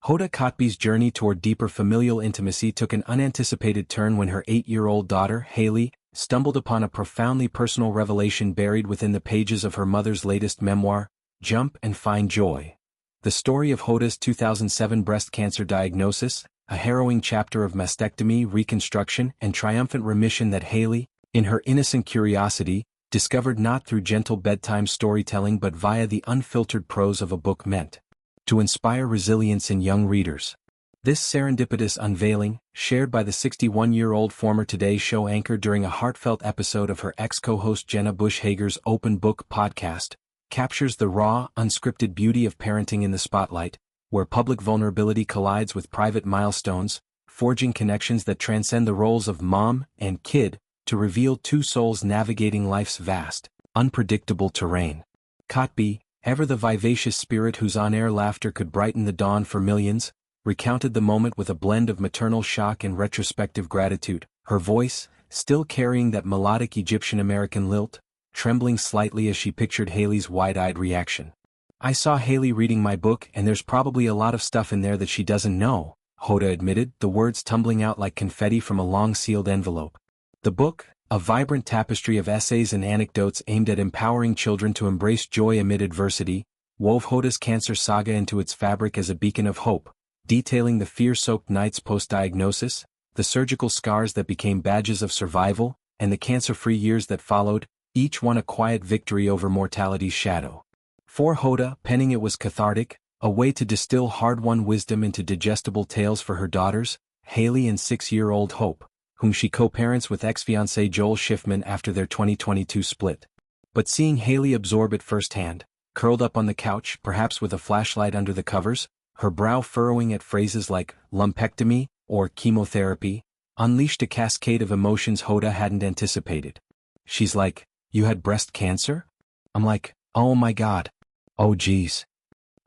Hoda Kotb's journey toward deeper familial intimacy took an unanticipated turn when her 8-year-old daughter, Haley, stumbled upon a profoundly personal revelation buried within the pages of her mother's latest memoir, Jump and Find Joy. The story of Hoda's 2007 breast cancer diagnosis, a harrowing chapter of mastectomy, reconstruction, and triumphant remission that Haley, in her innocent curiosity, discovered not through gentle bedtime storytelling but via the unfiltered prose of a book meant to inspire resilience in young readers. This serendipitous unveiling, shared by the 61-year-old former Today Show anchor during a heartfelt episode of her ex-co-host Jenna Bush Hager's Open Book podcast, captures the raw, unscripted beauty of parenting in the spotlight, where public vulnerability collides with private milestones, forging connections that transcend the roles of mom and kid to reveal two souls navigating life's vast, unpredictable terrain. Kotb, ever the vivacious spirit whose on-air laughter could brighten the dawn for millions, recounted the moment with a blend of maternal shock and retrospective gratitude, her voice, still carrying that melodic Egyptian-American lilt, trembling slightly as she pictured Haley's wide-eyed reaction. "I saw Haley reading my book and there's probably a lot of stuff in there that she doesn't know," Hoda admitted, the words tumbling out like confetti from a long-sealed envelope. The book, a vibrant tapestry of essays and anecdotes aimed at empowering children to embrace joy amid adversity, wove Hoda's cancer saga into its fabric as a beacon of hope, detailing the fear-soaked nights post-diagnosis, the surgical scars that became badges of survival, and the cancer-free years that followed, each one a quiet victory over mortality's shadow. For Hoda, penning it was cathartic, a way to distill hard-won wisdom into digestible tales for her daughters, Haley and 6-year-old Hope, whom she co-parents with ex-fiancé Joel Schiffman after their 2022 split. But seeing Haley absorb it firsthand, curled up on the couch, perhaps with a flashlight under the covers, her brow furrowing at phrases like lumpectomy or chemotherapy, unleashed a cascade of emotions Hoda hadn't anticipated. She's like, "You had breast cancer?" I'm like, "Oh my God. Oh geez."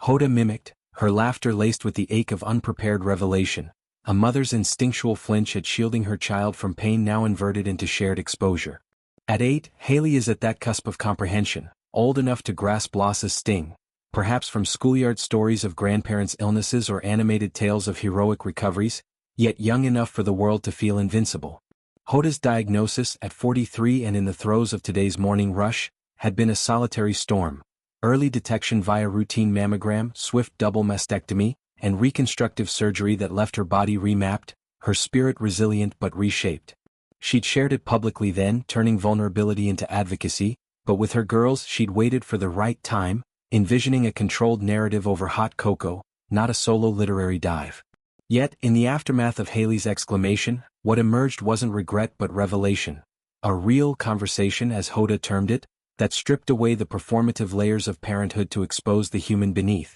Hoda mimicked, her laughter laced with the ache of unprepared revelation, a mother's instinctual flinch at shielding her child from pain now inverted into shared exposure. At 8, Haley is at that cusp of comprehension, old enough to grasp loss's sting, perhaps from schoolyard stories of grandparents' illnesses or animated tales of heroic recoveries, yet young enough for the world to feel invincible. Hoda's diagnosis at 43 and in the throes of today's morning rush, had been a solitary storm. Early detection via routine mammogram, swift double mastectomy, and reconstructive surgery that left her body remapped, her spirit resilient but reshaped. She'd shared it publicly then, turning vulnerability into advocacy, but with her girls she'd waited for the right time, envisioning a controlled narrative over hot cocoa, not a solo literary dive. Yet, in the aftermath of Haley's exclamation, what emerged wasn't regret but revelation. A real conversation, as Hoda termed it, that stripped away the performative layers of parenthood to expose the human beneath.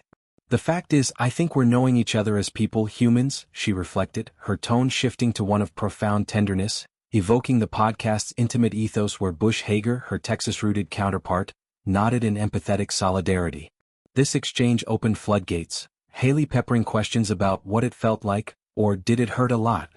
"The fact is, I think we're knowing each other as people, humans," she reflected, her tone shifting to one of profound tenderness, evoking the podcast's intimate ethos where Bush Hager, her Texas-rooted counterpart, nodded in empathetic solidarity. This exchange opened floodgates, Haley peppering questions about what it felt like, or did it hurt a lot,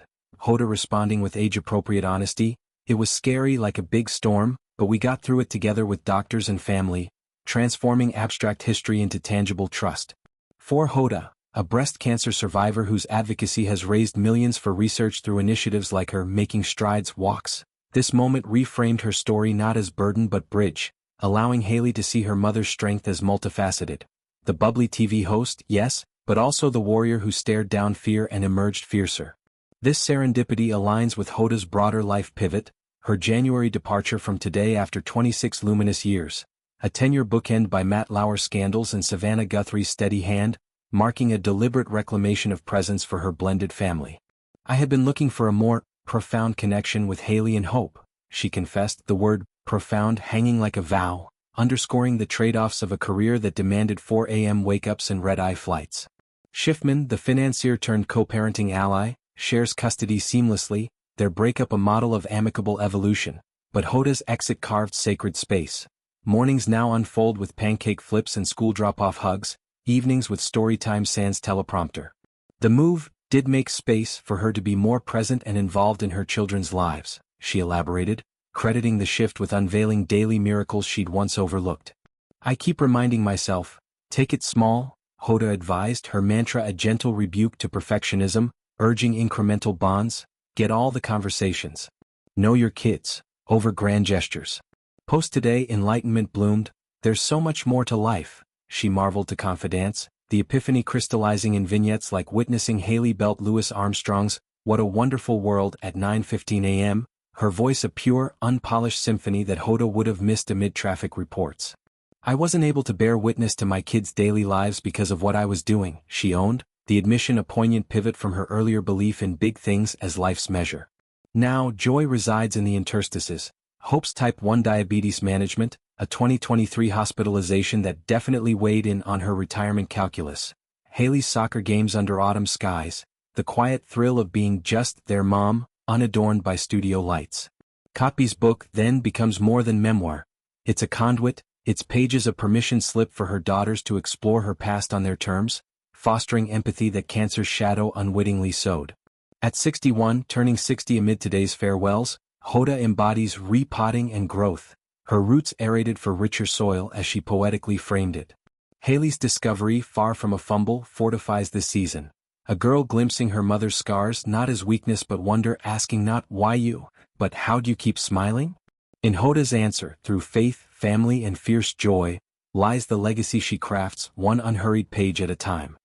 Hoda responding with age-appropriate honesty, "It was scary like a big storm, but we got through it together with doctors and family, transforming abstract history into tangible trust." For Hoda, a breast cancer survivor whose advocacy has raised millions for research through initiatives like her Making Strides walks, this moment reframed her story not as burden but bridge, allowing Haley to see her mother's strength as multifaceted. The bubbly TV host, yes, but also the warrior who stared down fear and emerged fiercer. This serendipity aligns with Hoda's broader life pivot, her January departure from Today after 26 luminous years, a 10-year bookend by Matt Lauer's scandals and Savannah Guthrie's steady hand, marking a deliberate reclamation of presence for her blended family. "I had been looking for a more profound connection with Haley and Hope," she confessed, the word profound hanging like a vow, underscoring the trade-offs of a career that demanded 4 a.m. wake-ups and red-eye flights. Schiffman, the financier turned co-parenting ally, shares custody seamlessly, their breakup a model of amicable evolution, but Hoda's exit carved sacred space. Mornings now unfold with pancake flips and school drop-off hugs, evenings with storytime sans teleprompter. The move did make space for her to be more present and involved in her children's lives, she elaborated, crediting the shift with unveiling daily miracles she'd once overlooked. "I keep reminding myself, take it small," Hoda advised, her mantra a gentle rebuke to perfectionism, urging incremental bonds. Get all the conversations. Know your kids, over grand gestures. Post today, enlightenment bloomed. There's so much more to life, she marveled to confidants, the epiphany crystallizing in vignettes like witnessing Haley belt Louis Armstrong's "What a Wonderful World" at 9:15 a.m., her voice a pure, unpolished symphony that Hoda would have missed amid traffic reports. I wasn't able to bear witness to my kids' daily lives because of what I was doing, she owned, the admission a poignant pivot from her earlier belief in big things as life's measure. Now, joy resides in the interstices. Hope's type 1 diabetes management, a 2023 hospitalization that definitely weighed in on her retirement calculus. Haley's soccer games under autumn skies, the quiet thrill of being just their mom, unadorned by studio lights. Kotb's book then becomes more than memoir. It's a conduit, its pages a permission slip for her daughters to explore her past on their terms, fostering empathy that cancer's shadow unwittingly sowed. At 61, turning 60 amid today's farewells, Hoda embodies repotting and growth, her roots aerated for richer soil as she poetically framed it. Haley's discovery, far from a fumble, fortifies this season. A girl glimpsing her mother's scars not as weakness but wonder, asking not why you, but how do you keep smiling? In Hoda's answer, through faith, family and fierce joy, lies the legacy she crafts, one unhurried page at a time.